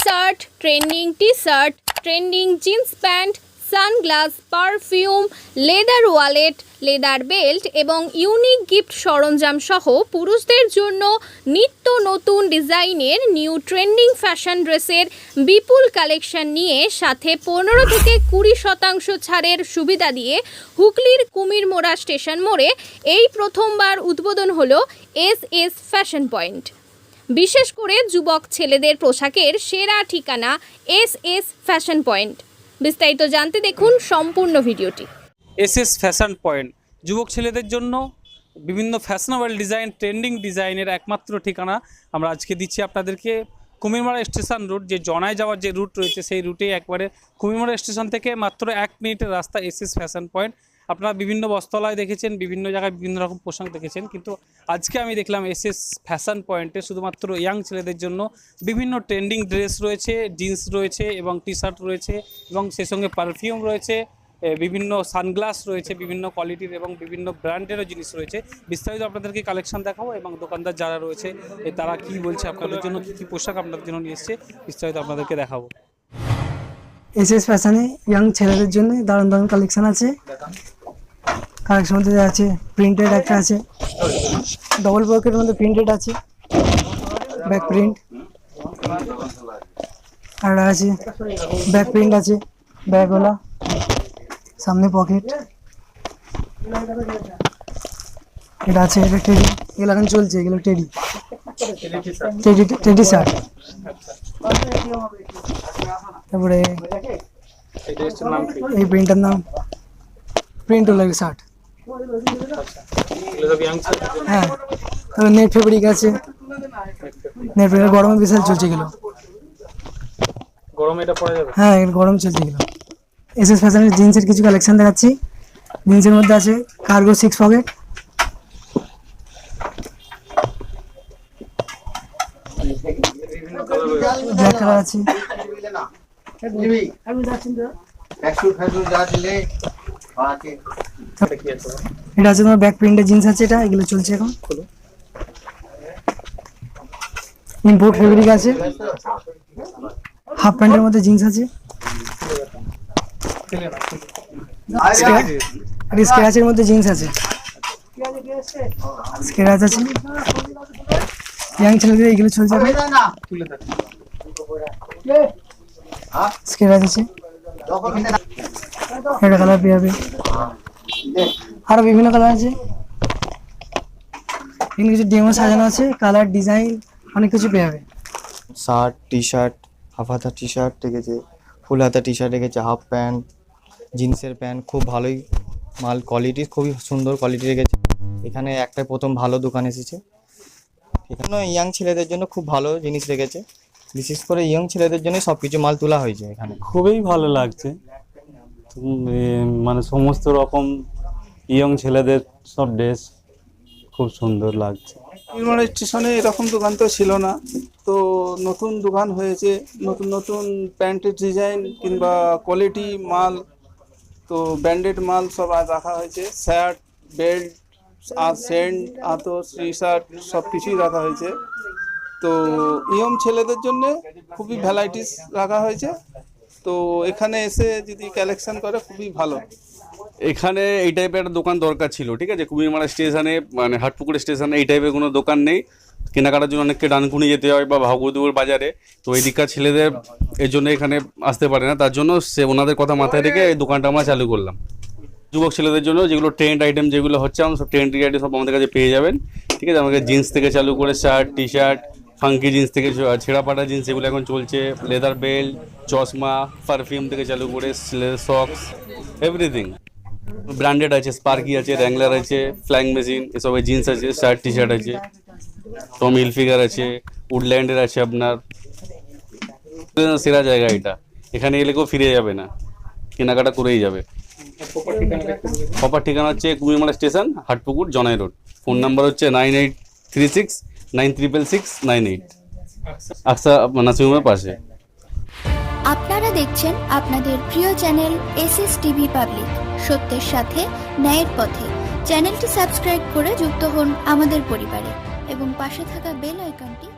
Shirt, trending t-shirt, trending jeans pant, sunglass, perfume, leather wallet, leather belt এবং unique gift সরঞ্জাম সহ পুরুষদের জন্য নিত্য নতুন ডিজাইনের নিউ ট্রেন্ডিং ফ্যাশন ড্রেসের বিপুল কালেকশন নিয়ে সাথে 15 থেকে 20% ছাড়ের সুবিধা দিয়ে হুগলির কুমিরমোড়া স্টেশন মোড়ে এই প্রথমবার উদ্বোধন হলো এস ফ্যাশন পয়েন্ট। বিশেষ করে যুবক ছেলেদের পোশাকের সেরা ঠিকানা এস ফ্যাশন পয়েন্ট। বিস্তারিত জানতে দেখুন সম্পূর্ণ ভিডিওটি। এস ফ্যাশন পয়েন্ট যুবক ছেলেদের জন্য বিভিন্ন ফ্যাশনেবল ডিজাইন, ট্রেন্ডিং ডিজাইনের একমাত্র ঠিকানা আমরা আজকে দিচ্ছি আপনাদেরকে। কুমিরমারা স্টেশন রুট, যে জনায় যাওয়ার যে রুট রয়েছে সেই রুটে একবারে কুমিরমারা স্টেশন থেকে মাত্র 1 মিনিটের রাস্তা এস ফ্যাশন পয়েন্ট। আপনারা বিভিন্ন বস্ত্রালয় দেখেছেন, বিভিন্ন জায়গায় বিভিন্ন রকম পোশাক দেখেছেন, কিন্তু আজকে আমি দেখলাম এস ফ্যাশন পয়েন্টে শুধুমাত্র ইয়াং ছেলেদের জন্য বিভিন্ন ট্রেন্ডিং ড্রেস রয়েছে, জিন্স রয়েছে এবং টি শার্ট রয়েছে এবং সেই সঙ্গে পারফিউম রয়েছে, বিভিন্ন সানগ্লাস রয়েছে, বিভিন্ন কোয়ালিটির এবং বিভিন্ন ব্র্যান্ডেরও জিনিস রয়েছে। বিস্তারিত আপনাদেরকে কালেকশন দেখাবো এবং দোকানদার যারা রয়েছে তারা কি বলছে আপনাদের জন্য, কী কী পোশাক আপনাদের জন্য নিয়ে এসছে বিস্তারিত আপনাদেরকে দেখাবো। এস ফ্যাশনে ইয়াং ছেলেদের জন্য দারুণ দারুণ কালেকশন আছে। কালেকশন মধ্যে আছে প্রিন্টেড, একটা আছে ডবল পকেটের মধ্যে প্রিন্টেড আছে, ব্যাক প্রিন্ট, আর আছে ব্যাক প্রিন্ট আছে, ব্যাগওয়ালা, সামনে পকেট, এটা আছে, এটা টেডি, এগুলো এখন চলছে, এগুলো টেডি শার্ট। তারপরে এই প্রিন্টার নাম প্রিন্ট লাগে শার্ট। হ্যাঁ, তারপরে নেট ফেব্রিক আছে, নেট ফেব্রিক গরমে বিশাল চলছে এগুলো, গরমে এটা পড়া যাবে। হ্যাঁ গরম চলছে এগুলো। এস ফ্যাশনের জিন্সের কিছু কালেকশন দেখাচ্ছি। জিন্সের মধ্যে আছে কার্গো 6 পকেট, ব্ল্যাক কালার আছে, এটা আছে তোমার ব্যাক প্রিন্টের জিন্স আছে, এটা এগুলো চলছে এখন। ইম্পোর্ট ফেব্রিক আছে, হাফ প্যান্টের মধ্যে জিন্স আছে, স্ক্র্যাচের মধ্যে জিন্স আছে, স্ক্র্যাচ আছে, ইয়াং ছেলেদের এগুলো চলছে। স্ক্র্যাচ আছে, এটা কালার পেয়ে যাবে, আরো বিভিন্ন কালার আছে, কিছু ডেমো সাজানো আছে, কালার ডিজাইন অনেক কিছু পেয়ে যাবে। শার্ট, টি শার্ট, হাফ হাতা টি শার্ট রেখেছে, ফুল হাতা টি শার্ট রেখেছে, হাফ প্যান্ট, জিন্সের প্যান্ট, খুব ভালোই মাল, কোয়ালিটি খুবই সুন্দর কোয়ালিটি রেখেছে। এখানে একটা প্রথম ভালো দোকান এসেছে, এখানে ইয়াং ছেলেদের জন্য খুব ভালো জিনিস রেখেছে, বিশেষ করে ইয়ং ছেলেদের জন্য সব কিছু মাল তোলা হয়েছে এখানে। খুবই ভালো লাগছে, মানে সমস্ত রকম ইয়ং ছেলেদের সব ড্রেস খুব সুন্দর লাগছে। কুমিরমারা স্টেশনে এরকম দোকান তো ছিল না, তো নতুন দোকান হয়েছে, নতুন নতুন প্যান্টের ডিজাইন কিংবা কোয়ালিটি মাল, তো ব্র্যান্ডেড মাল সব রাখা হয়েছে, শার্ট, বেল্ট, আর সেন্ট, আতর, টি শার্ট সব কিছুই রাখা হয়েছে। তো ইয়ং ছেলেদের জন্য খুবই ভ্যারাইটিস রাখা হয়েছে, তো এখানে এসে যদি কালেকশন করে খুবই ভালো। এখানে এই টাইপের একটা দোকান দরকার ছিল, ঠিক আছে। কুমিরমারা স্টেশনে মানে হাটপুকুর স্টেশনে এই টাইপের কোনো দোকান নেই, কেনাকাটার জন্য অনেককে ডানকুনি যেতে হয় বা ভাগবতীপুর বাজারে, তো এই দিককার ছেলেদের এর জন্য এখানে আসতে পারে না, তার জন্য ওনাদের কথা মাথায় রেখে এই দোকানটা আমরা চালু করলাম। যুবক ছেলেদের জন্য যেগুলো ট্রেন্ড আইটেম যেগুলো হচ্ছে আমরা সব ট্রেন্ড আইটেম সব আমাদের কাছে পেয়ে যাবেন, ঠিক আছে। আমাদের জিন্স থেকে চালু করে shirt, T shirt, funky jeans থেকে ছেঁড়া পাটা জিন্স এগুলো এখন চলছে, লেদার বেল্ট, চশমা, পারফিউম থেকে চালু করে সক্স, এভরিথিং ব্র্যান্ডেড আছে, স্পার্কি আছে, র্যাংলার আছে, ফ্লাইং মেশিন, এসব জিন্স আছে, শার্ট, টি শার্ট আছে, টমি হিলফিগার আছে, উডল্যান্ডের আছে। আপনার সেরা জায়গা এটা, এখানে এলে কেউ ফিরে যাবে না, কেনাকাটা করেই যাবে। প্রপার ঠিকানা হচ্ছে কুমিরমারা স্টেশন, হাটপুকুর, জনাই রোড। ফোন নাম্বার হচ্ছে 9836966698, আকসা নাসিমের পাশে। আপনারা দেখছেন আপনাদের প্রিয় চ্যানেল এসএস টিভি পাবলিক, সত্যের সাথে ন্যায়ের পথে। চ্যানেলটি সাবস্ক্রাইব করে যুক্ত হন আমাদের পরিবারে এবং পাশে থাকা বেল আইকনটি